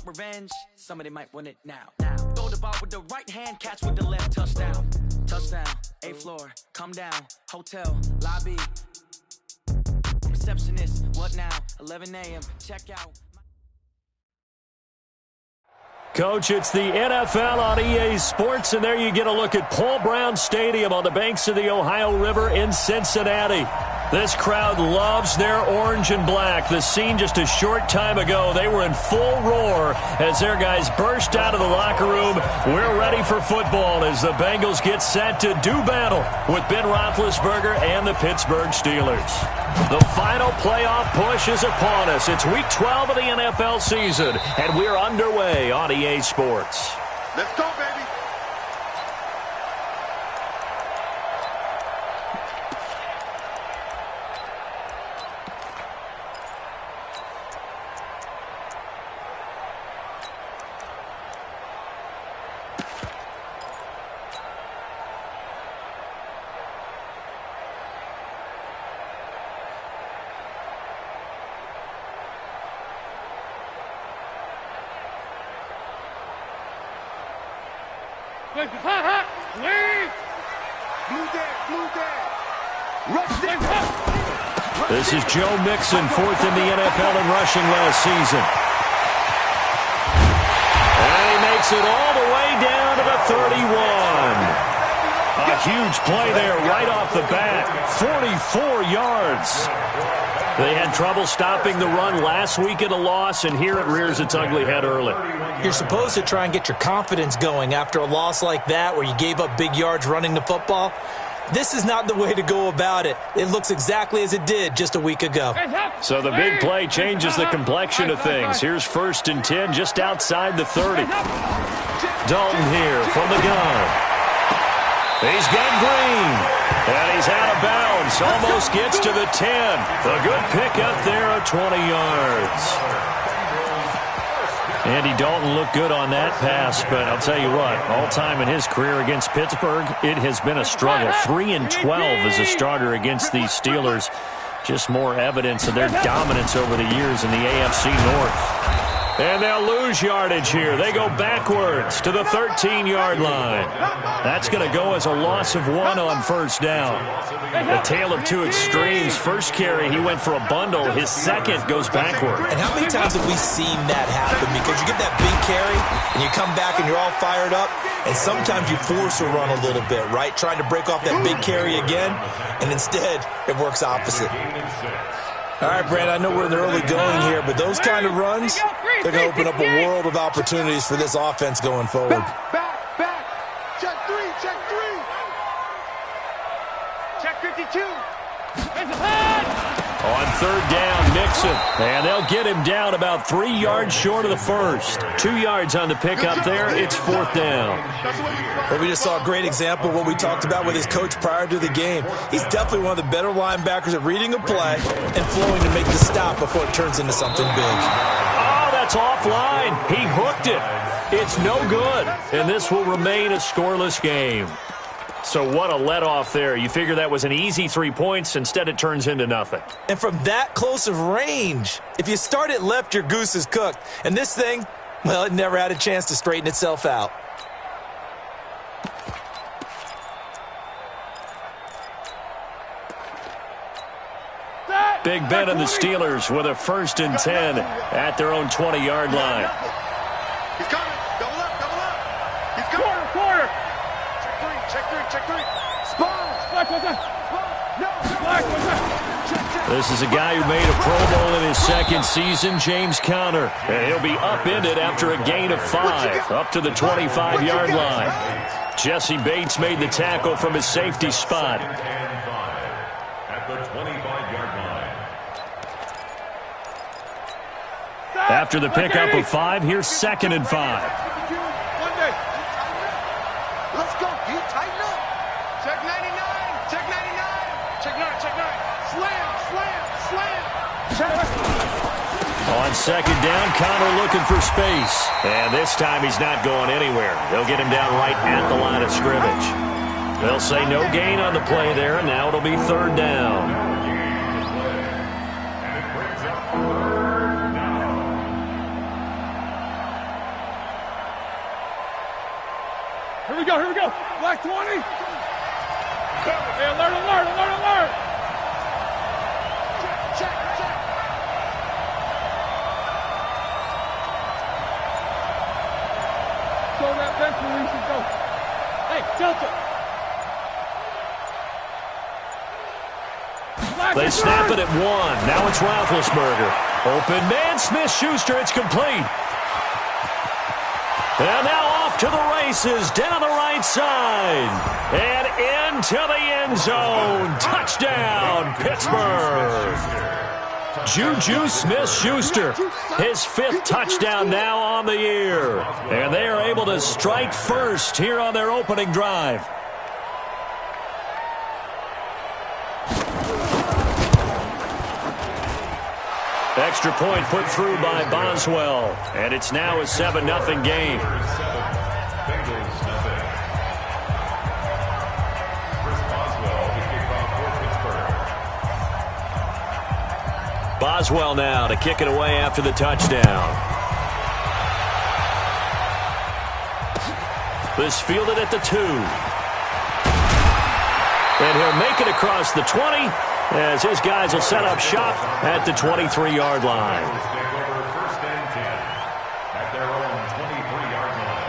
revenge, somebody might want it now. Throw the ball with the right hand, catch with the left, touchdown. Touchdown, 8th floor, come down, hotel, lobby. Receptionist, what now? 11 a.m., check out. Coach, it's the NFL on EA Sports, and there you get a look at Paul Brown Stadium on the banks of the Ohio River in Cincinnati. This crowd loves their orange and black. The scene just a short time ago, they were in full roar as their guys burst out of the locker room. We're ready for football as the Bengals get set to do battle with Ben Roethlisberger and the Pittsburgh Steelers. The final playoff push is upon us. It's Week 12 of the NFL season, and we're underway on EA Sports. Let's go, baby. This is Joe Mixon, 4th in the NFL in rushing last season. And he makes it all the way down to the 31. A huge play there right off the bat. 44 yards. They had trouble stopping the run last week in a loss, and here it rears its ugly head early. You're supposed to try and get your confidence going after a loss like that where you gave up big yards running the football. This is not the way to go about it. It looks exactly as it did just a week ago. So the big play changes the complexion of things. Here's 1st and 10 just outside the 30. Dalton here from the gun. He's got Green. And he's out of bounds. Almost gets to the 10. A good pickup there of 20 yards. Andy Dalton looked good on that pass, but I'll tell you what, all time in his career against Pittsburgh, it has been a struggle. 3-12 as a starter against these Steelers. Just more evidence of their dominance over the years in the AFC North. And they'll lose yardage here. They go backwards to the 13-yard line. That's going to go as a loss of 1 on 1st down. A tale of two extremes. First carry, he went for a bundle. His second goes backward. And how many times have we seen that happen? Because you get that big carry, and you come back and you're all fired up, and sometimes you force a run a little bit, right? Trying to break off that big carry again, and instead it works opposite. All right, Brand, I know we're in the early going here, but those kind of runs, they're going to open up a world of opportunities for this offense going forward. Back. Check 3. Check 52. On 3rd down, Mixon. And they'll get him down about 3 yards short of the first. 2 yards on the pickup there. It's 4th down. Well, we just saw a great example of what we talked about with his coach prior to the game. He's definitely one of the better linebackers at reading a play and flowing to make the stop before it turns into something big. Oh, that's offline. He hooked it. It's no good. And this will remain a scoreless game. So what a let-off there. You figure that was an easy 3 points. Instead, it turns into nothing. And from that close of range, if you start it left, your goose is cooked. And this thing, well, it never had a chance to straighten itself out. Big Ben and the Steelers with a 1st and 10 at their own 20-yard line. He's coming. Double up. He's coming. Quarter. Check 3. This is a guy who made a Pro Bowl in his 2nd season, James Conner. And he'll be upended after a gain of 5, up to the 25-yard line. Jesse Bates made the tackle from his safety spot. At the 25-yard line. After the pickup of 5, here's 2nd and 5. Let's go. You tighten up. Check 99. Check 9. Slam. On 2nd down, Conner looking for space. And this time he's not going anywhere. They'll get him down right at the line of scrimmage. They'll say no gain on the play there, and now it'll be 3rd down. Here we go, here we go. Black 20. Hey, alert, alert, alert, alert. Check. Throw that bench release and go. Hey, Delta. They snap it at 1. Now it's Roethlisberger. Open man, Smith-Schuster. It's complete. And now off to the races down the right side. And into the end zone. Touchdown, Pittsburgh. Juju Smith-Schuster, his 5th touchdown now on the year. And they are able to strike first here on their opening drive. Extra point put through by Boswell. And it's now a 7-0 game. Boswell now to kick it away after the touchdown. This fielded at the 2. And he'll make it across the 20 as his guys will set up shop at the 23-yard line. First and 10 at their own 23-yard line.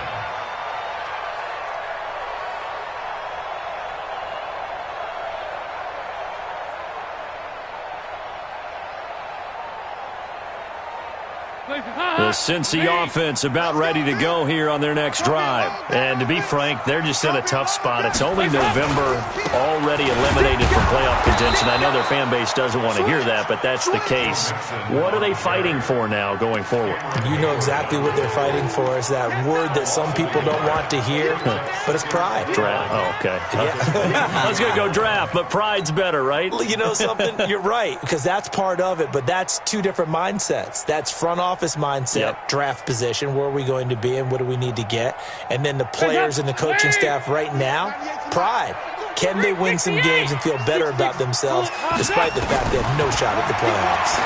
The Cincy offense about ready to go here on their next drive. And to be frank, they're just in a tough spot. It's only November, already eliminated from playoff contention. I know their fan base doesn't want to hear that, but that's the case. What are they fighting for now going forward? You know exactly what they're fighting for. Is that word that some people don't want to hear, but it's pride. Draft. Oh, okay. Yeah. I was going to go draft, but pride's better, right? You know something? You're right, because that's part of it, but that's two different mindsets. That's front office mindset, draft position, where are we going to be and what do we need to get? And then the players and the coaching staff right now, pride. Can they win some games and feel better about themselves despite the fact they have no shot at the playoffs?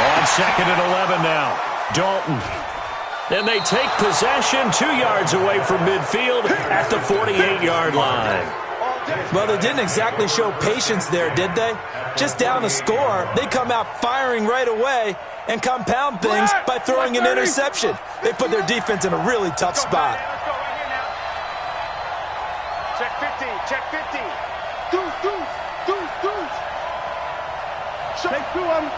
On 2nd and 11 now, Dalton. And they take possession 2 yards away from midfield at the 48-yard line. Well, they didn't exactly show patience there, did they? Just down a score, they come out firing right away and compound things by throwing an interception. They put their defense in a really tough spot. Check 50, check 50. Deuce. Take 2 of them.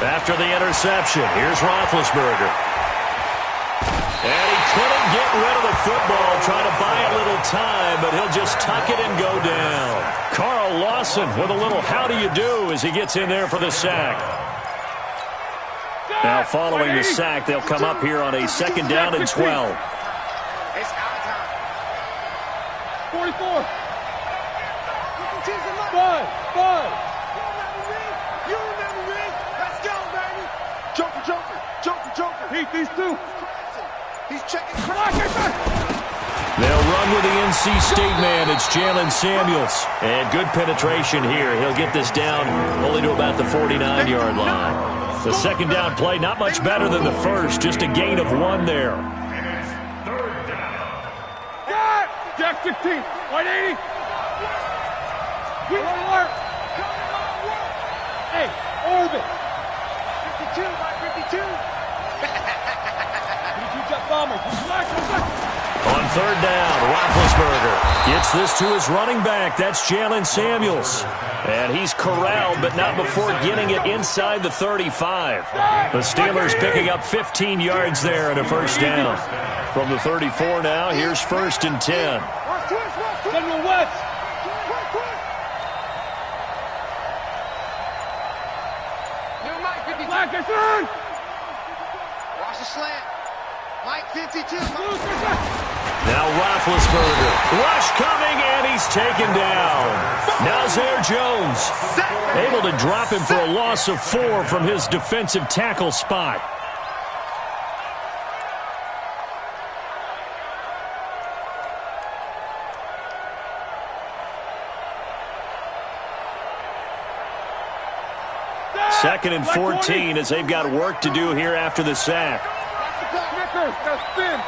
After the interception, here's Roethlisberger. And he couldn't get rid of the football, trying to buy a little time, but he'll just tuck it and go down. Carl Lawson with a little how do you do as he gets in there for the sack. Now following the sack, they'll come up here on a 2nd down and 12. It's out of time. 44. Bud. You remember me. Let's go, baby. Joker. Heat these 2. He's checking. They'll run with the NC State man. It's Jalen Samuels. And good penetration here. He'll get this down only to about the 49-yard line. The 2nd down play, not much better than the first. Just a gain of 1 there. Jack 16. White 80. Alert. Hey, orbit. 52 by 52. On 3rd down, Roethlisberger gets this to his running back. That's Jalen Samuels. And he's corralled, but not before getting it inside the 35. The Steelers picking up 15 yards there and a 1st down. From the 34 now, here's 1st and 10. General West. New Mike 52. Blackison. Watch the slant. Mike 52. Now Roethlisberger. Rush coming, and he's taken down. Nazir Jones able to drop him for a loss of 4 from his defensive tackle spot. Second and 14 as they've got work to do here after the sack. first. Got to spin.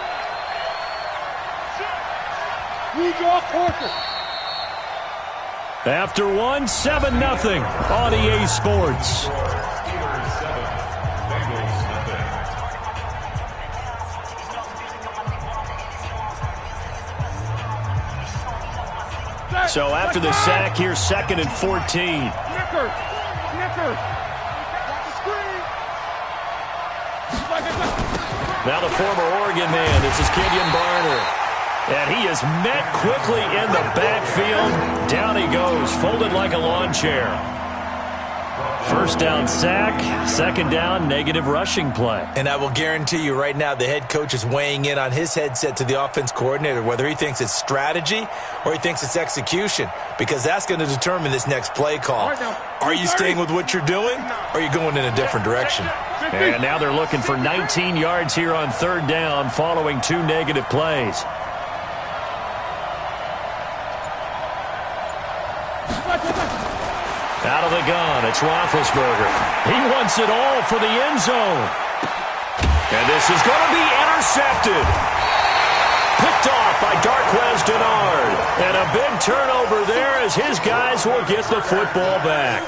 You draw quarter. After 7-0 on EA Sports. So after the sack, here's 2nd and 14. Now the former Oregon man, this is Kenyon Barner. And he is met quickly in the backfield. Down he goes, folded like a lawn chair. First down sack, 2nd down negative rushing play. And I will guarantee you right now the head coach is weighing in on his headset to the offense coordinator, whether he thinks it's strategy or he thinks it's execution, because that's going to determine this next play call. Are you staying with what you're doing, or are you going in a different direction? And now they're looking for 19 yards here on 3rd down following 2 negative plays. Out of the gun, it's Roethlisberger. He wants it all for the end zone. And this is going to be intercepted. Picked off by Darquez Denard. And a big turnover there as his guys will get the football back.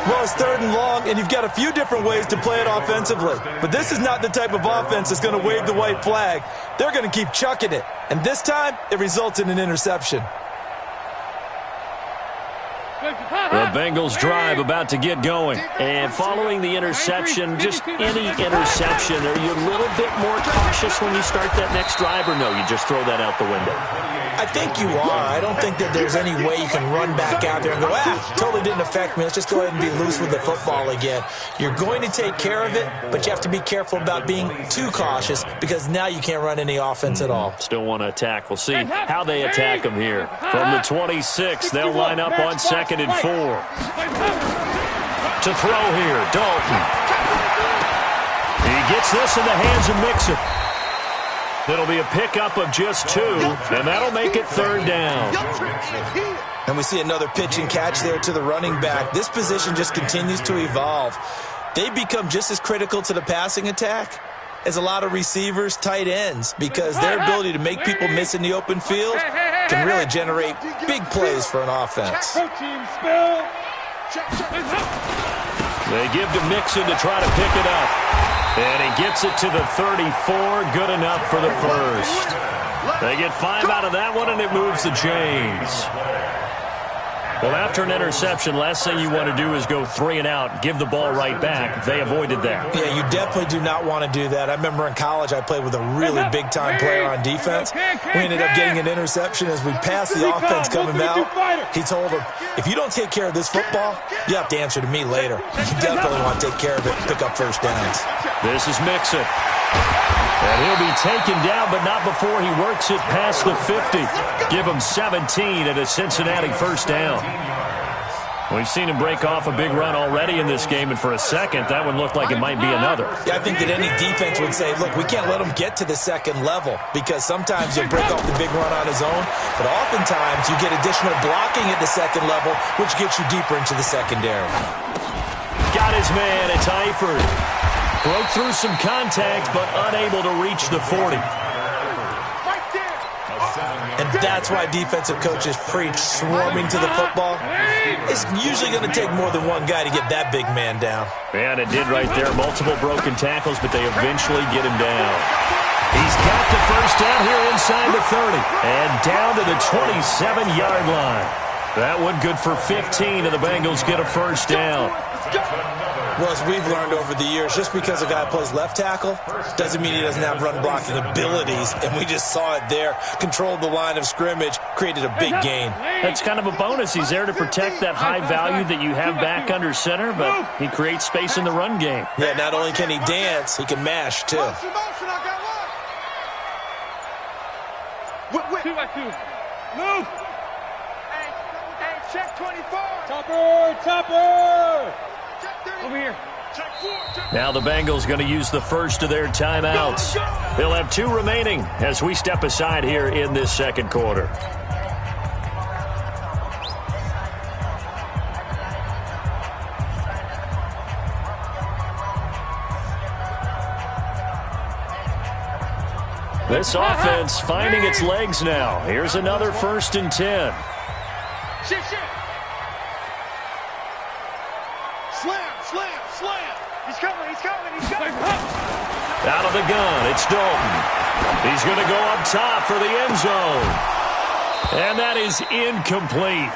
Well, it's 3rd and long, and you've got a few different ways to play it offensively. But this is not the type of offense that's going to wave the white flag. They're going to keep chucking it. And this time, it results in an interception. The Bengals drive about to get going. And following the interception, just any interception, are you a little bit more cautious when you start that next drive, or no, you just throw that out the window? I think you are. I don't think that there's any way you can run back out there and go, totally didn't affect me. Let's just go ahead and be loose with the football again. You're going to take care of it, but you have to be careful about being too cautious because now you can't run any offense at all. Still want to attack. We'll see how they attack them here. From the 26, they'll line up on 2nd and 4. To throw here, Dalton. He gets this in the hands of Mixon. It'll be a pickup of just 2, and that'll make it 3rd down. And we see another pitch and catch there to the running back. This position just continues to evolve. They become just as critical to the passing attack as a lot of receivers, tight ends, because their ability to make people miss in the open field can really generate big plays for an offense. They give to Mixon to try to pick it up. And he gets it to the 34. Good enough for the first. They get 5 out of that one, and it moves the chains. Well, after an interception, last thing you want to do is go 3 and out, give the ball right back. They avoided that. Yeah, you definitely do not want to do that. I remember in college I played with a really big-time player on defense. We ended up getting an interception as we passed the offense coming out. He told him, if you don't take care of this football, you have to answer to me later. You definitely want to take care of it and pick up first downs. This is Mixon. And he'll be taken down, but not before he works it past the 50. Give him 17 at a Cincinnati first down. We've seen him break off a big run already in this game, and for a second, that one looked like it might be another. Yeah, I think that any defense would say, look, we can't let him get to the second level, because sometimes he'll break off the big run on his own, but oftentimes you get additional blocking at the second level, which gets you deeper into the secondary. Got his man, it's Eifert. Broke through some contact, but unable to reach the 40. And that's why defensive coaches preach swarming to the football. It's usually going to take more than one guy to get that big man down. And it did right there. Multiple broken tackles, but they eventually get him down. He's got the first down here inside the 30. And down to the 27-yard line. That one good for 15, and the Bengals get a first down. Well, as we've learned over the years, just because a guy plays left tackle doesn't mean he doesn't have run-blocking abilities, and we just saw it there. Controlled the line of scrimmage, created a big gain. That's kind of a bonus. He's there to protect that high value that you have back under center, but he creates space in the run game. Yeah, not only can he dance, he can mash, too. 2 by 2. Move. Hey, check 24. Topper. Over here. Now the Bengals going to use the first of their timeouts. They'll have 2 remaining as we step aside here in this second quarter. This offense finding its legs now. Here's another 1st and 10. Shit. Slam. He's coming. Out of the gun, it's Dalton. He's going to go up top for the end zone. And that is incomplete.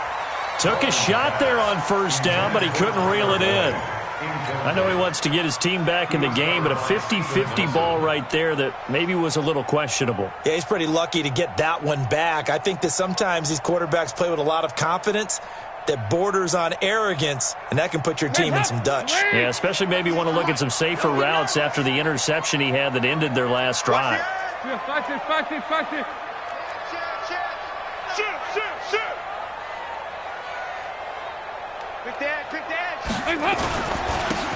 Took a shot there on 1st down, but he couldn't reel it in. I know he wants to get his team back in the game, but a 50-50 ball right there that maybe was a little questionable. Yeah, he's pretty lucky to get that one back. I think that sometimes these quarterbacks play with a lot of confidence that borders on arrogance, and that can put your team in some Dutch. Yeah, especially maybe want to look at some safer routes after the interception he had that ended their last drive. Shoot. Quick dash.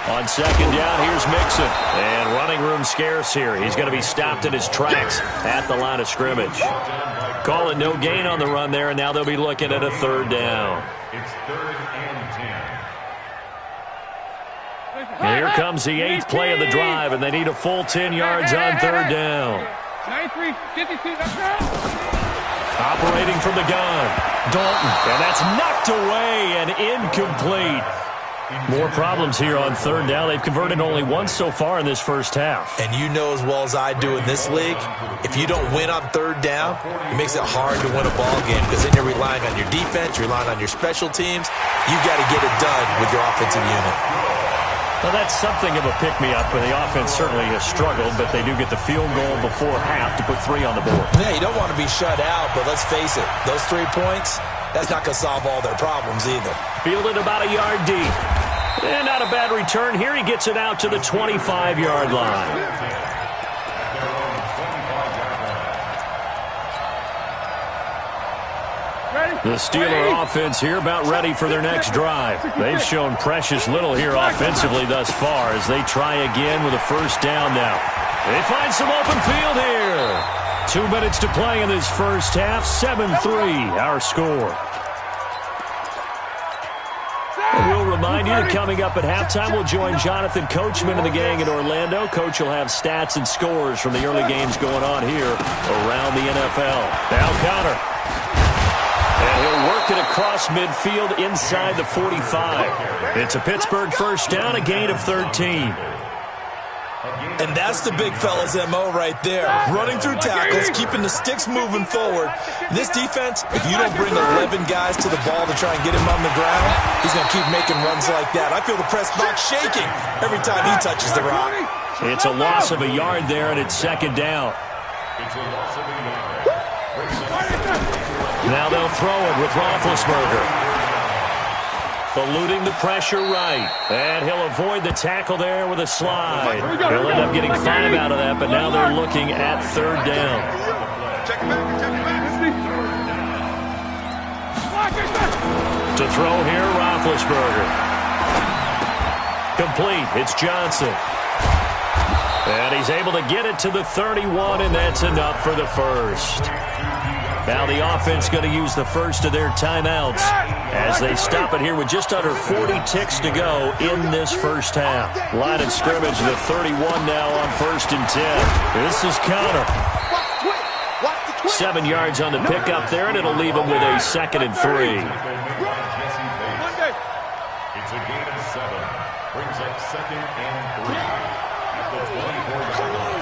On 2nd down, here's Mixon. And running room scarce here. He's going to be stopped in his tracks at the line of scrimmage. Call it no gain on the run there, and now they'll be looking at a 3rd down. It's 3rd and 10. And here comes the 8th play of the drive, and they need a full 10 yards on 3rd down. 93, 52, Operating from the gun, Dalton, and that's knocked away and incomplete. More problems here on 3rd down. They've converted only once so far in this first half. And you know as well as I do in this league, if you don't win on 3rd down, it makes it hard to win a ball game because then you're relying on your defense, you're relying on your special teams. You've got to get it done with your offensive unit. Well, that's something of a pick-me-up, and the offense certainly has struggled, but they do get the field goal before half to put 3 on the board. Yeah, you don't want to be shut out, but let's face it, those 3 points, that's not going to solve all their problems either. Fielded about a yard deep. And not a bad return. Here he gets it out to the 25-yard line. The Steeler offense here about ready for their next drive. They've shown precious little here offensively thus far as they try again with a 1st down now. They find some open field here. 2 minutes to play in this first half. 7-3 our score. We'll remind you that coming up at halftime, we'll join Jonathan Coachman and the gang in Orlando. Coach will have stats and scores from the early games going on here around the NFL. Now Connor. And he'll work it across midfield inside the 45. It's a Pittsburgh 1st down, a gain of 13. And that's the big fella's MO right there. Running through tackles, keeping the sticks moving forward. This defense, if you don't bring 11 guys to the ball to try and get him on the ground, he's going to keep making runs like that. I feel the press box shaking every time he touches the rock. It's a loss of a yard there, and it's 2nd down. It's a loss of a yard. Now they'll throw it with Roethlisberger. Eluding the pressure right. And he'll avoid the tackle there with a slide. He'll end up getting 5 out of that, but now they're looking at 3rd down. To throw here, Roethlisberger. Complete. It's Johnson. And he's able to get it to the 31, and that's enough for the 1st. Now the offense going to use the 1st of their timeouts as they stop it here with just under 40 ticks to go in this first half. Line of scrimmage, the 31 now on 1st and 10. This is Connor. 7 yards on the pickup there, and it'll leave him with a 2nd and 3. It's a gain of 7. Brings up 2nd and 3 at the 24-yard line.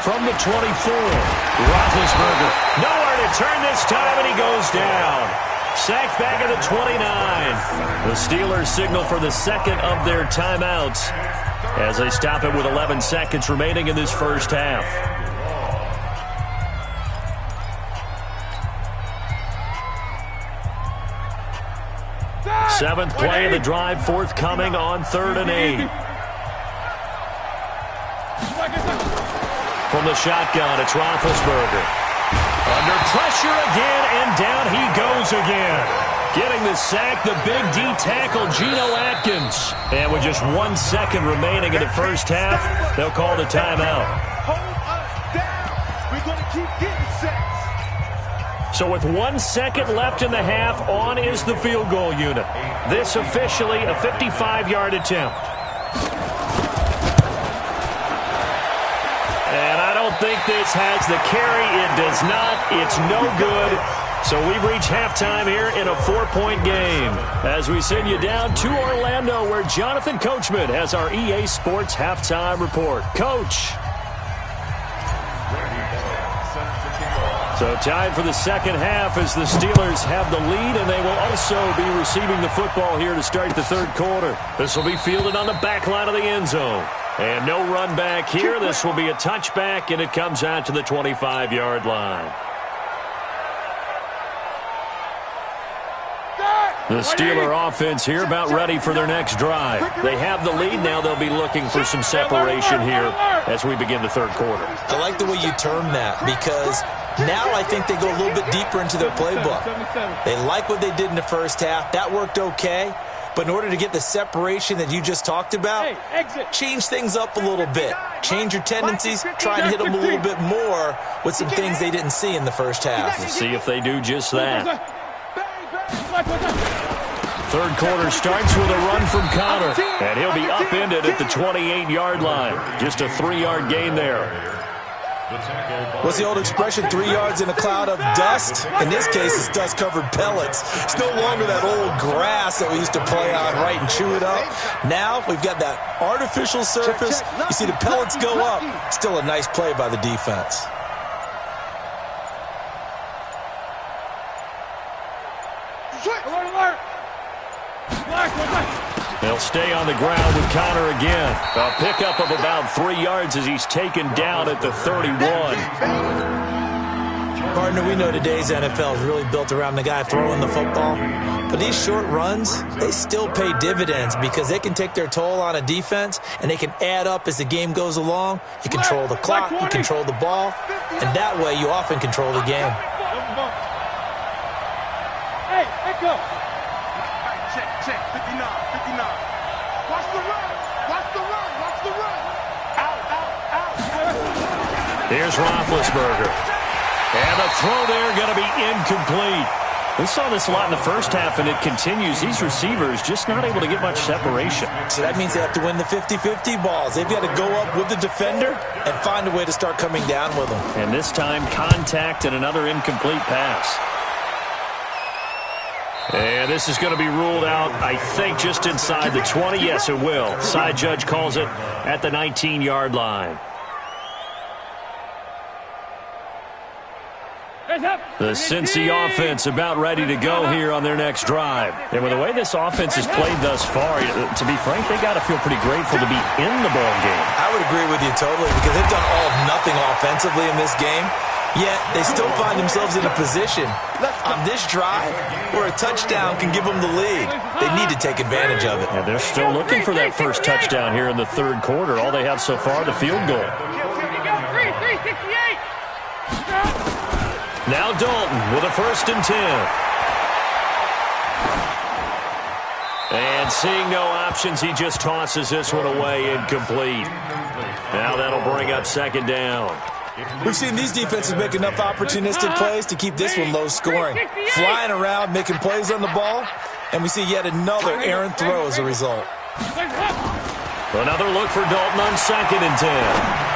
From the 24, Roethlisberger. Nowhere to turn this time, and he goes down. Sacked back at the 29. The Steelers signal for the 2nd of their timeouts as they stop it with 11 seconds remaining in this first half. Seventh play of the drive forthcoming on 3rd and 8. From the shotgun, it's Roethlisberger. Under pressure again, and down he goes again. Getting the sack, the big D tackle, Geno Atkins. And with just 1 second remaining in the first half, they'll call the timeout. Hold us down. We're going to keep getting sacks. So with 1 second left in the half, on is the field goal unit. This officially a 55-yard attempt. And I don't think this has the carry. It does not. It's no good. So we've reached halftime here in a 4-point game. As we send you down to Orlando, where Jonathan Coachman has our EA Sports halftime report. Coach. So tied for the second half as the Steelers have the lead, and they will also be receiving the football here to start the third quarter. This will be fielded on the back line of the end zone. And no run back here. This will be a touchback, and it comes out to the 25-yard line. The Steeler offense here about ready for their next drive. They have the lead. Now they'll be looking for some separation here as we begin the third quarter. I like the way you term that, because now I think they go a little bit deeper into their playbook. They like what they did in the first half. That worked okay. But in order to get the separation that you just talked about, change things up a little bit. Change your tendencies. Try and hit them a little bit more with some things they didn't see in the first half. We'll see if they do just that. Third quarter starts with a run from Connor, and he'll be upended at the 28-yard line. Just a 3-yard gain there. What's the old expression, 3 yards in a cloud of dust? In this case, it's dust-covered pellets. It's no longer that old grass that we used to play on, right, and chew it up. Now we've got that artificial surface. You see the pellets go up. Still a nice play by the defense. They'll stay on the ground with Connor again. A pickup of about 3 yards as he's taken down at the 31. Partner, we know today's NFL is really built around the guy throwing the football. But these short runs, they still pay dividends because they can take their toll on a defense, and they can add up as the game goes along. You control the clock, you control the ball, and that way you often control the game. Hey, echo. Check, 59. Watch the run. Out. Here's Roethlisberger. And the throw there going to be incomplete. We saw this a lot in the first half, and it continues. These receivers just not able to get much separation. So that means they have to win the 50-50 balls. They've got to go up with the defender and find a way to start coming down with them. And this time, contact and another incomplete pass. And this is going to be ruled out, I think, just inside the 20. Yes, it will. Side judge calls it at the 19-yard line. The Cincy offense about ready to go here on their next drive. And with the way this offense has played thus far, to be frank, they got to feel pretty grateful to be in the ball game. I would agree with you totally, because they've done all of nothing offensively in this game. Yet, they still find themselves in a position on this drive where a touchdown can give them the lead. They need to take advantage of it. And they're still looking for that first touchdown here in the third quarter. All they have so far, the field goal. Now Dalton with a 1st and 10. And seeing no options, he just tosses this one away, incomplete. Now that'll bring up 2nd down. We've seen these defenses make enough opportunistic plays to keep this one low scoring. Flying around, making plays on the ball, and we see yet another errant throw as a result. Another look for Dalton on 2nd and 10.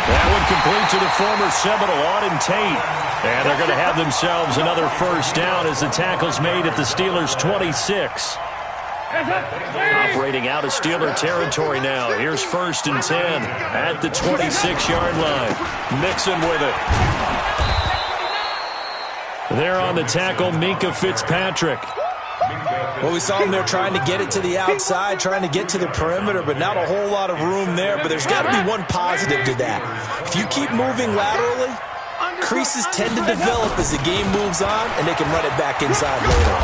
That one complete to the former Seminole, Auden Tate. And they're going to have themselves another 1st down as the tackle's made at the Steelers' 26. Operating out of Steeler territory now. Here's 1st and 10 at the 26-yard line. Mixon with it. There on the tackle, Minka Fitzpatrick. Well, we saw him there trying to get it to the outside, trying to get to the perimeter, but not a whole lot of room there. But there's got to be one positive to that. If you keep moving laterally, creases tend to develop as the game moves on, and they can run it back inside later.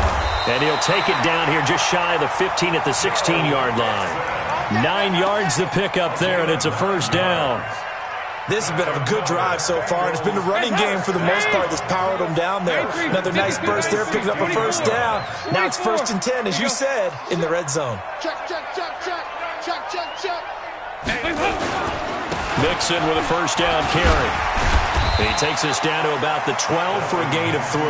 And he'll take it down here just shy of the 15 at the 16-yard line. 9 yards the pickup there, and it's a 1st down. This has been a good drive so far, and it's been the running game for the most part that's powered them down there. Another nice burst there, picking up a 1st down. Now it's 1st and 10, as you said, in the red zone. Check. Mixon with a 1st down carry. He takes us down to about the 12 for a gain of 3.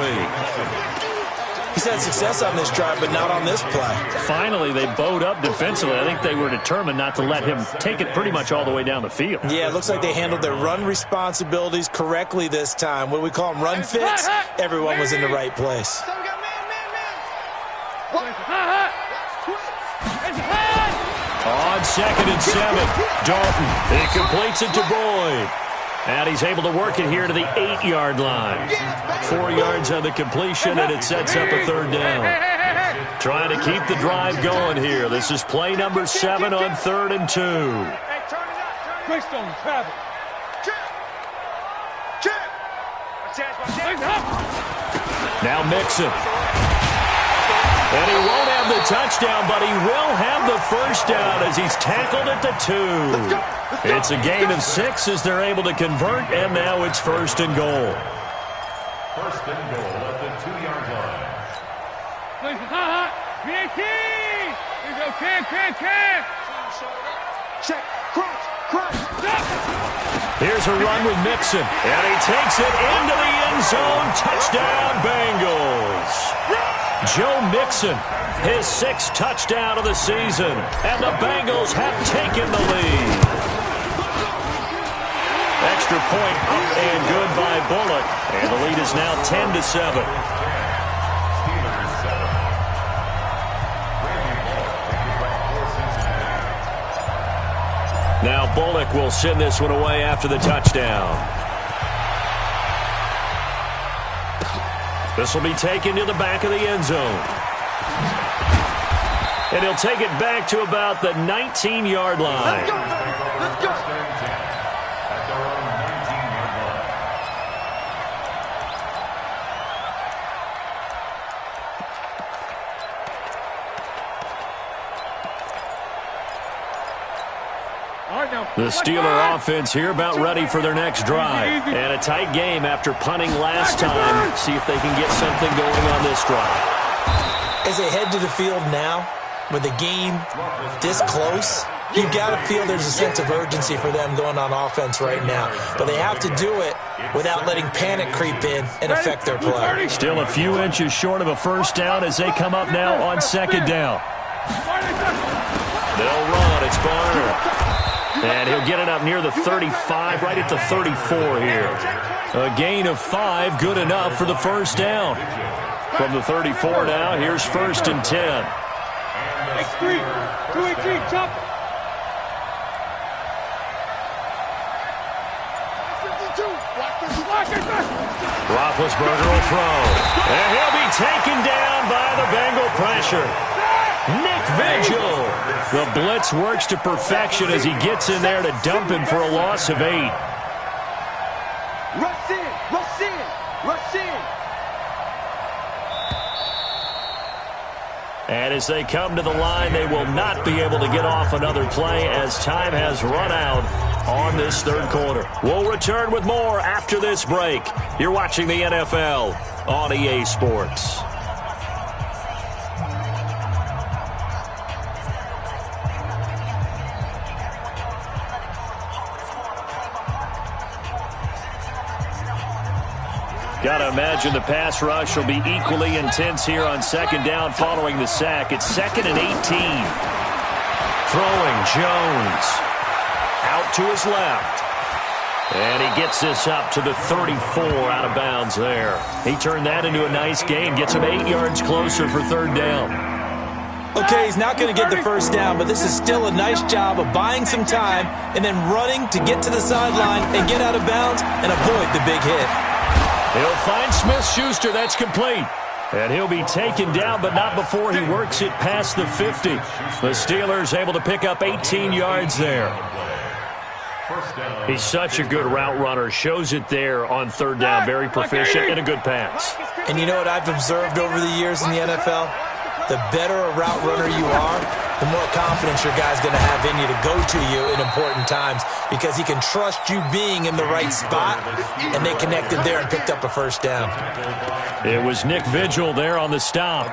He's had success on this drive, but not on this play. Finally, they bowed up defensively. I think they were determined not to let him take it pretty much all the way down the field. Yeah, it looks like they handled their run responsibilities correctly this time. What we call them run fits, everyone was in the right place. On 2nd and 7, Dalton. He completes it to Boyd. And he's able to work it here to the 8-yard line. 4 yards on the completion, and it sets up a 3rd down. Trying to keep the drive going here. This is play number 7 on 3rd and 2. Now Mixon. And he won't have the touchdown, but he will have the first down as he's tackled at the 2. It's a gain of 6 as they're able to convert, and now it's 1st and goal. 1st and goal at the 2-yard line. Check, crunch. Here's a run with Mixon, and he takes it into the end zone. Touchdown, Bengals. Joe Mixon, his 6th touchdown of the season, and the Bengals have taken the lead. Extra point up and good by Bullock, and the lead is now 10-7. Now Bullock will send this one away after the touchdown. This will be taken to the back of the end zone. And he'll take it back to about the 19-yard line. Let's go. At their own 19-yard line. The Steeler offense here about ready for their next drive. And a tight game after punting last time. See if they can get something going on this drive. As they head to the field now, with the game this close, you've got to feel there's a sense of urgency for them going on offense right now. But they have to do it without letting panic creep in and affect their play. Still a few inches short of a first down as they come up now on 2nd down. They'll run. It's Barner. And he'll get it up near the 35, right at the 34 here. A gain of 5, good enough for the first down. From the 34 now, here's 1st and 10. X3, 2-3, chop. 52, Roethlisberger will throw. And he'll be taken down by the Bengal pressure. Nick Vigil. The blitz works to perfection as he gets in there to dump him for a loss of 8. Rush in. And as they come to the line, they will not be able to get off another play as time has run out on this 3rd quarter. We'll return with more after this break. You're watching the NFL on EA Sports. Got to imagine the pass rush will be equally intense here on 2nd down following the sack. It's 2nd and 18. Throwing Jones. Out to his left. And he gets this up to the 34 out of bounds there. He turned that into a nice gain. Gets him 8 yards closer for 3rd down. Okay, he's not going to get the first down, but this is still a nice job of buying some time and then running to get to the sideline and get out of bounds and avoid the big hit. He'll find Smith-Schuster. That's complete. And he'll be taken down, but not before he works it past the 50. The Steelers able to pick up 18 yards there. He's such a good route runner. Shows it there on 3rd down. Very proficient and a good pass. And you know what I've observed over the years in the NFL? The better a route runner you are, the more confidence your guy's going to have in you to go to you in important times because he can trust you being in the right spot, and they connected there and picked up a first down. It was Nick Vigil there on the stop.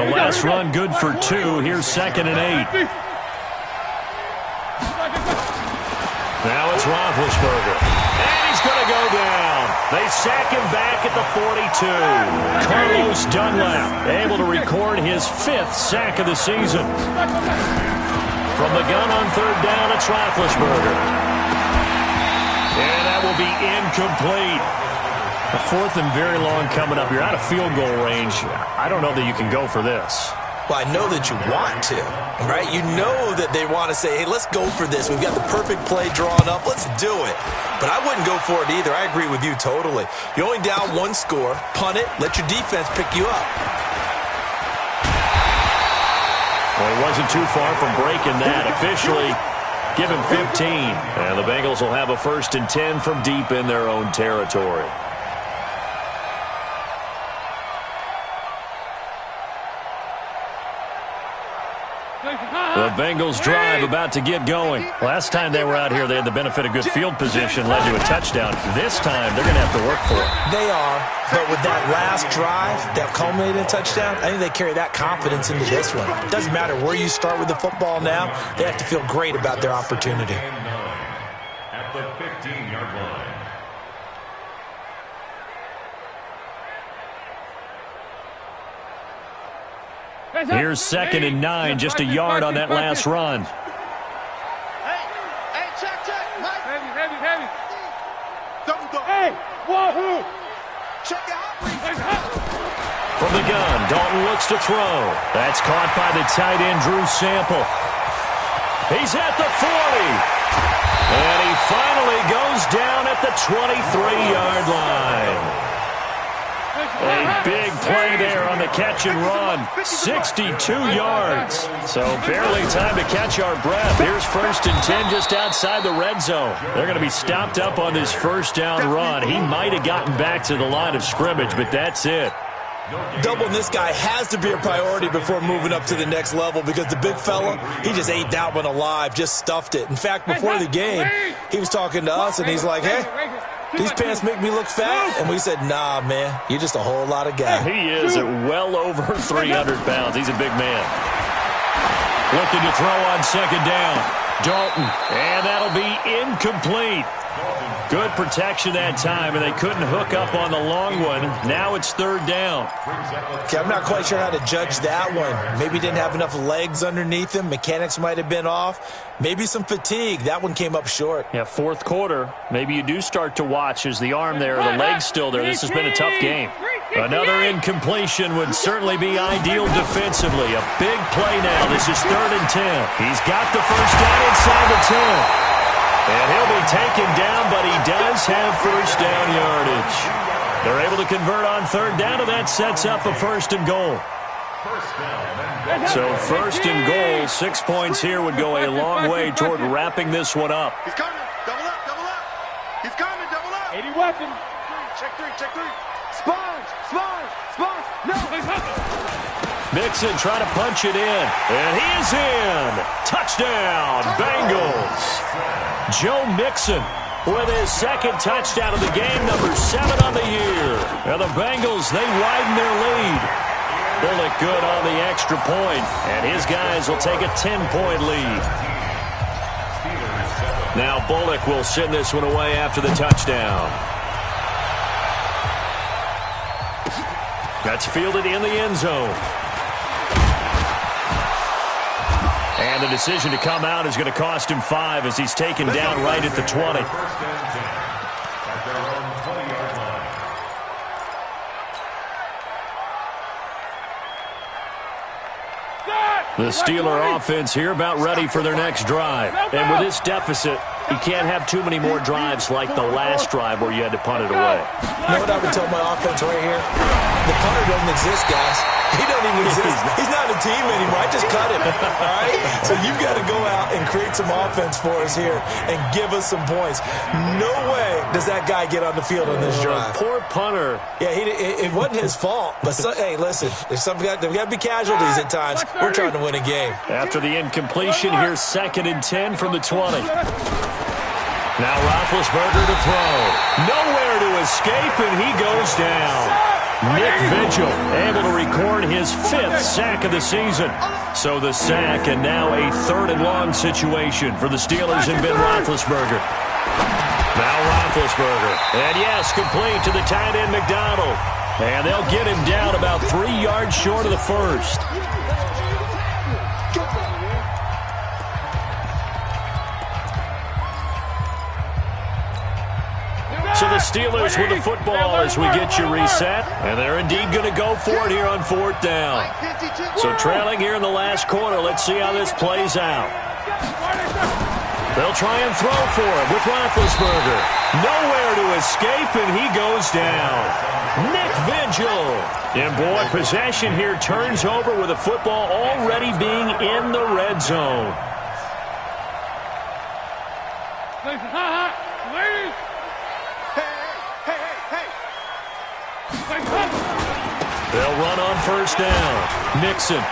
The last run good for 2. Here's 2nd and 8. Now it's Roethlisberger. And he's going to go down. They sack him back at the 42. Carlos Dunlap able to record his 5th sack of the season. From the gun on 3rd down, it's Roethlisberger. And that will be incomplete. A 4th and very long coming up. You're out of field goal range. I don't know that you can go for this. Well, I know that you want to, right? You know that they want to say, hey, let's go for this. We've got the perfect play drawn up. Let's do it. But I wouldn't go for it either. I agree with you totally. You're only down 1 score. Punt it. Let your defense pick you up. Well, he wasn't too far from breaking that. Officially, give him 15. And the Bengals will have a 1st and 10 from deep in their own territory. The Bengals drive about to get going. Last time they were out here, they had the benefit of good field position, led to a touchdown. This time, they're going to have to work for it. They are, but with that last drive that culminated in a touchdown, I think they carry that confidence into this one. It doesn't matter where you start with the football now. They have to feel great about their opportunity. At the 15-yard line. Here's 2nd and 9, just a yard on that last run. Hey, check, Mike. Heavy. Double. Hey, wahoo! Check out. From the gun, Dalton looks to throw. That's caught by the tight end, Drew Sample. He's at the 40. And he finally goes down at the 23-yard line. A big play there on the catch and run. 62 yards. So barely time to catch our breath. Here's 1st and 10 just outside the red zone. They're going to be stopped up on this 1st down run. He might have gotten back to the line of scrimmage, but that's it. Doubling this guy has to be a priority before moving up to the next level because the big fella, he just ate that one alive, just stuffed it. In fact, before the game, he was talking to us, and he's like, hey, these pants make me look fat. And we said, nah, man, you're just a whole lot of guy. He is at well over 300 pounds. He's a big man. Looking to throw on 2nd down. Dalton, and that'll be incomplete. Good protection that time, and they couldn't hook up on the long one. Now it's 3rd down. Okay, I'm not quite sure how to judge that one. Maybe didn't have enough legs underneath him. Mechanics might have been off. Maybe some fatigue. That one came up short. Yeah, 4th quarter. Maybe you do start to watch as the arm there, the leg's still there. This has been a tough game. Another incompletion would certainly be ideal defensively. A big play now. This is 3rd and 10. He's got the 1st down inside the 10. And he'll be taken down, but he does have 1st down yardage. They're able to convert on 3rd down, and that sets up a 1st and goal. So 1st and goal, 6 points here would go a long way toward wrapping this one up. He's coming. Double up. He's coming. Double up. 80 weapon. Check three. Sponge. No. Mixon trying to punch it in, and he is in. Touchdown, Bengals. Joe Mixon with his 2nd touchdown of the game, number 7 on the year. And the Bengals, they widen their lead. Bullock good on the extra point, and his guys will take a 10-point lead. Now Bullock will send this one away after the touchdown. That's fielded in the end zone. And the decision to come out is going to cost him 5 as he's taken down right at the 20. The Steeler offense here about ready for their next drive. And with this deficit, you can't have too many more drives like the last drive where you had to punt it away. You know what I would tell my offense right here? The punter doesn't exist, guys. He doesn't even exist. He's not a team anymore. I just cut him. All right? So you've got to go out and create some offense for us here and give us some points. No way does that guy get on the field on this drive. Poor punter. Yeah, it wasn't his fault. But, hey, listen, there's got to be casualties at times. We're trying to win a game. After the incompletion, here's 2nd and 10 from the 20. Now Roethlisberger to throw. Nowhere to escape, and he goes down. Nick Vigil able to record his 5th sack of the season. So the sack, and now a 3rd and long situation for the Steelers and Ben Roethlisberger. Now Roethlisberger. And yes, complete to the tight end McDonald. And they'll get him down about 3 yards short of the first. So the Steelers with the football as we get you reset. And they're indeed going to go for it here on 4th down. So trailing here in the last quarter. Let's see how this plays out. They'll try and throw for him with Roethlisberger. Nowhere to escape, and he goes down. Nick Vigil. And boy, possession here turns over with the football already being in the red zone. Ladies. They'll run on 1st down. Nixon.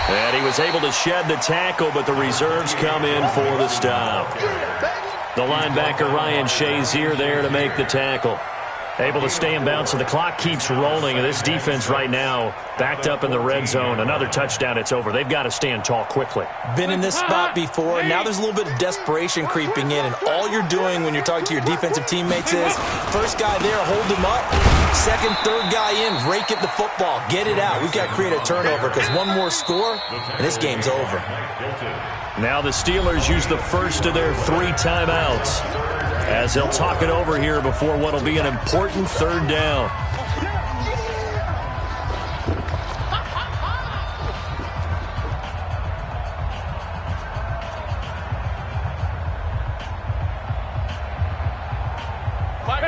And he was able to shed the tackle, but the reserves come in for the stop. The linebacker, Ryan Shazier, there to make the tackle. Able to stay in bounds, so the clock keeps rolling. And this defense right now backed up in the red zone. Another touchdown, it's over. They've got to stand tall quickly. Been in this spot before. Now there's a little bit of desperation creeping in. And all you're doing when you're talking to your defensive teammates is, first guy there, hold him up. Second, third guy in, rake at the football. Get it out. We've got to create a turnover because one more score, and this game's over. Now the Steelers use the first of their 3 timeouts as they'll talk it over here before what will be an important 3rd down.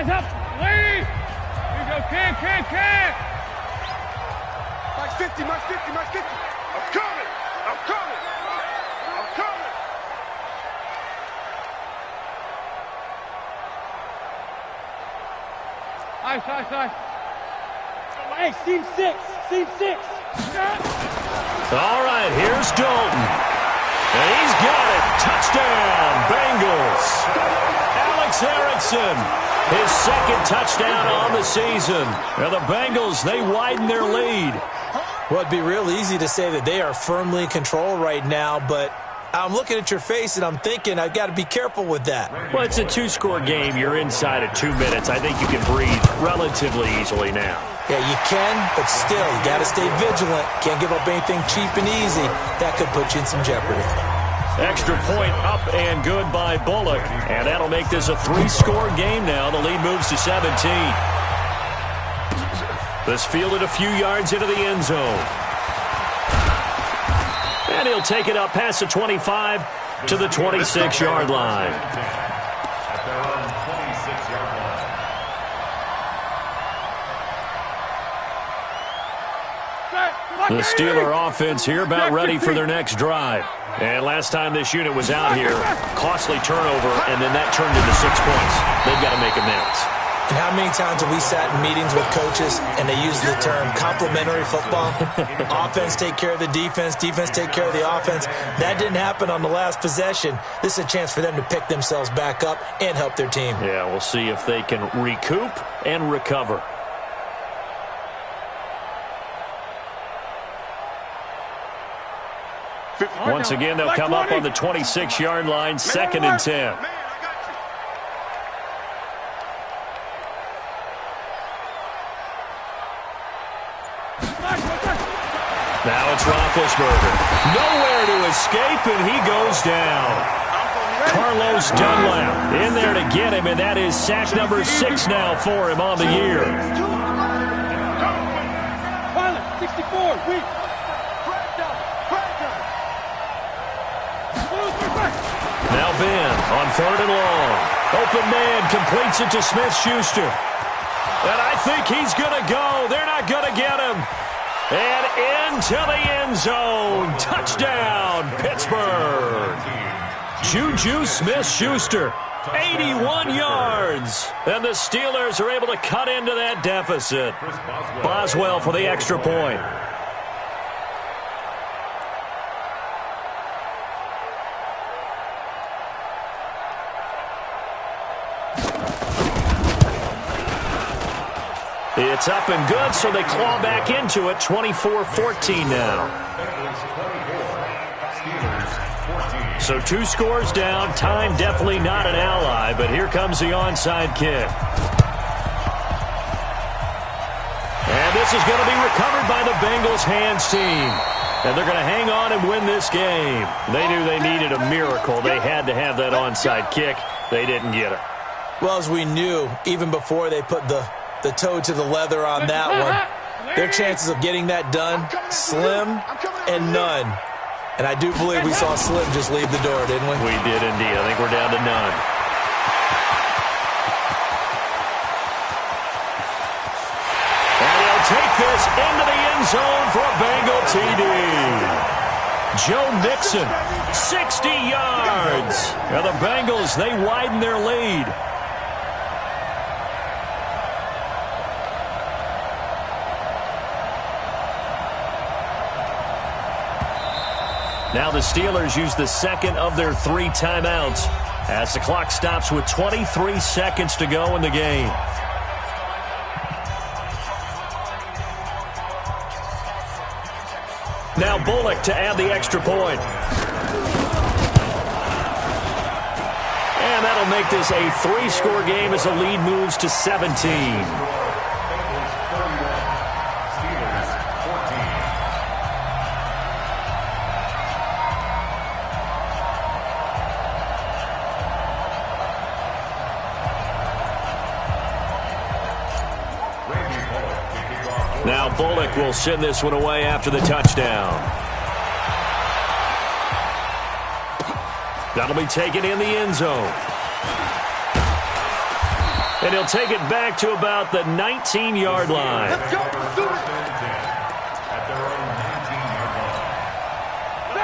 Guys up, ladies. Here you go, can. March 50, march 50, march 50. I'm coming. Ice. Hey, seam 6. All right, here's Dalton. And he's got it. Touchdown, Bengals. Alex Erickson, his 2nd touchdown on the season. Now the Bengals, they widen their lead. Well, it'd be real easy to say that they are firmly in control right now, but I'm looking at your face and I'm thinking I've got to be careful with that. Well, it's a 2-score game. You're inside of 2 minutes. I think you can breathe relatively easily now. Yeah, you can, but still, you got to stay vigilant. Can't give up anything cheap and easy. That could put you in some jeopardy. Extra point up and good by Bullock. And that'll make this a 3-score game now. The lead moves to 17. This fielded a few yards into the end zone. And he'll take it up past the 25 to the 26-yard line. At their own 26-yard line. The Steeler offense here about ready for their next drive. And last time this unit was out here, costly turnover, and then that turned into 6 points. They've got to make amends. And how many times have we sat in meetings with coaches and they use the term complementary football? Offense take care of the defense, defense take care of the offense. That didn't happen on the last possession. This is a chance for them to pick themselves back up and help their team. Yeah, we'll see if they can recoup and recover. Once again, they'll come up on the 26-yard line, 2nd and 10. Now it's Roethlisberger. Nowhere to escape, and he goes down. Carlos Dunlap in there to get him, and that is sack number 6 now for him on the year. 64, weak. Now Ben on 3rd and long. Open man completes it to Smith-Schuster. And I think he's going to go. They're not going to get him. And into the end zone. Touchdown, Pittsburgh. Juju Smith-Schuster, 81 yards. And the Steelers are able to cut into that deficit. Boswell for the extra point. It's up and good, so they claw back into it. 24-14 now. So 2 scores down. Time definitely not an ally, but here comes the onside kick. And this is going to be recovered by the Bengals hands team. And they're going to hang on and win this game. They knew they needed a miracle. They had to have that onside kick. They didn't get it. Well, as we knew, even before they put the toe to the leather on that one, their chances of getting that done, slim and none. And I do believe we saw Slim just leave the door, didn't we? We did indeed. I think we're down to none. And he'll take this into the end zone for a Bengal TD. Joe Mixon, 60 yards. Now the Bengals, they widen their lead. Now the Steelers use the second of their 3 timeouts as the clock stops with 23 seconds to go in the game. Now Bullock to add the extra point. And that'll make this a 3-score game as the lead moves to 17. Now Bullock will send this one away after the touchdown. That'll be taken in the end zone. And he'll take it back to about the 19-yard line. Let's go.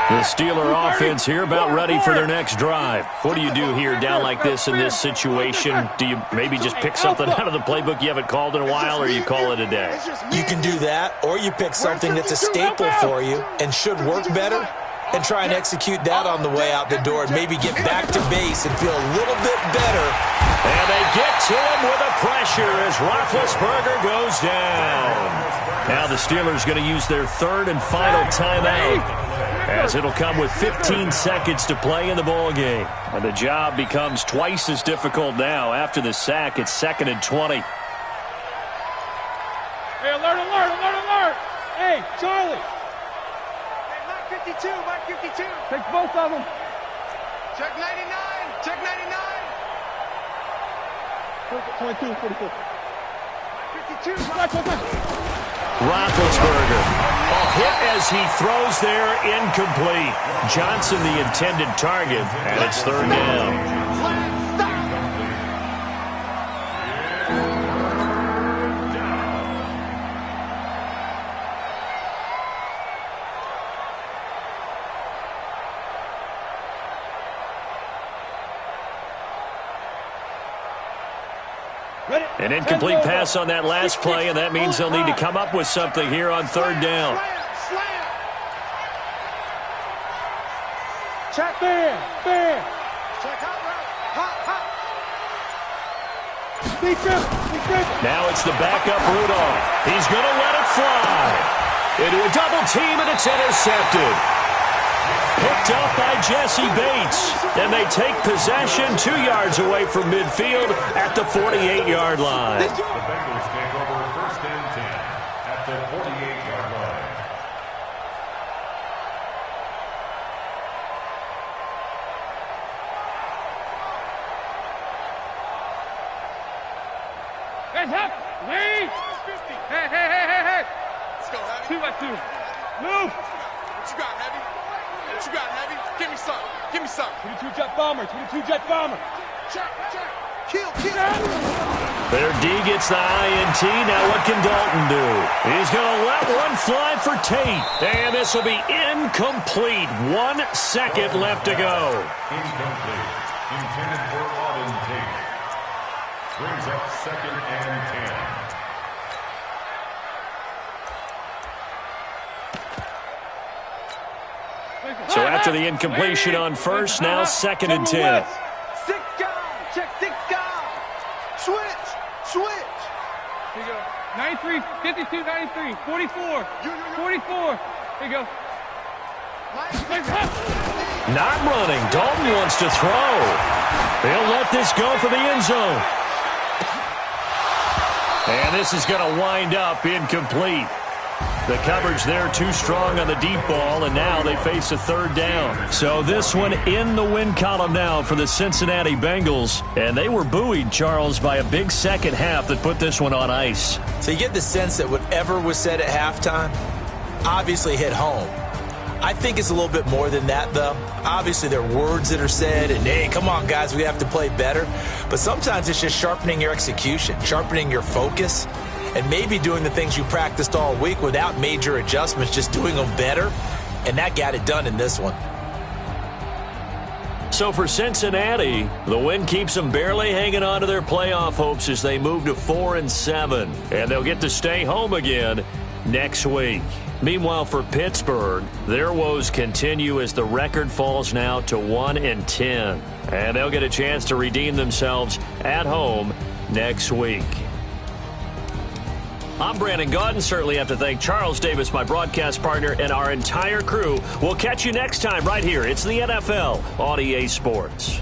The Steeler offense here about ready for their next drive. What do you do here down like this in this situation? Do you maybe just pick something out of the playbook you haven't called in a while, or you call it a day? You can do that, or you pick something that's a staple for you and should work better and try and execute that on the way out the door and maybe get back to base and feel a little bit better. And they get to him with a pressure as Roethlisberger goes down. Now the Steelers going to use their 3rd and final timeout, as it'll come with 15 seconds to play in the ball game. And the job becomes twice as difficult now. After the sack, it's 2nd and 20. Hey, alert, alert, alert, alert! Hey, Charlie! Hey, Mark 52, Mark 52. Take both of them. Check 99, check 99. 22, 44. 52, Watch, watch, watch. Roethlisberger. A hit as he throws there, incomplete. Johnson the intended target, and it's 3rd down. An incomplete pass on that last play, and that means they'll need to come up with something here on 3rd down. Check there, there. Check hot route, hot, hot. Now it's the backup Rudolph. He's going to let it fly. Into a double team, and it's intercepted. Picked up by Jesse Bates. And they take possession 2 yards away from midfield at the 48-yard line. The Bengals take over 1st and 10 at the 48-yard line. Hey, help! Lead! Hey, hey, hey, hey, hey! Let's go, Heavy. 2 by 2. Move! What you got, Heavy? What you got, Heavy? Give me some. Give me some. 22 jet bomber, 22 jet bomber. Check, check. Kill, kill. Their D gets the INT. Now what can Dalton do? He's going to let one fly for Tate. And this will be incomplete. 1 second left to go. Incomplete. Intended for Auden Tate. Brings up 2nd and 10. So after the incompletion on first, now 2nd and 10. 6 guys. Check 6 guys. Switch. Switch. Here you go. 93, 52, 93, 44, 44. Here you go. Nice. Not running. Dalton wants to throw. He'll let this go for the end zone. And this is going to wind up incomplete. The coverage there too strong on the deep ball, and now they face a third down. So this one in the win column now for the Cincinnati Bengals. And they were buoyed, Charles, by a big second half that put this one on ice. So you get the sense that whatever was said at halftime obviously hit home. I think it's a little bit more than that, though. Obviously, there are words that are said, and, hey, come on, guys, we have to play better. But sometimes it's just sharpening your execution, sharpening your focus, and maybe doing the things you practiced all week without major adjustments, just doing them better. And that got it done in this one. So for Cincinnati, the win keeps them barely hanging on to their playoff hopes as they move to 4-7. And they'll get to stay home again next week. Meanwhile, for Pittsburgh, their woes continue as the record falls now to 1-10. And they'll get a chance to redeem themselves at home next week. I'm Brandon Gaudin. Certainly have to thank Charles Davis, my broadcast partner, and our entire crew. We'll catch you next time right here. It's the NFL on EA Sports.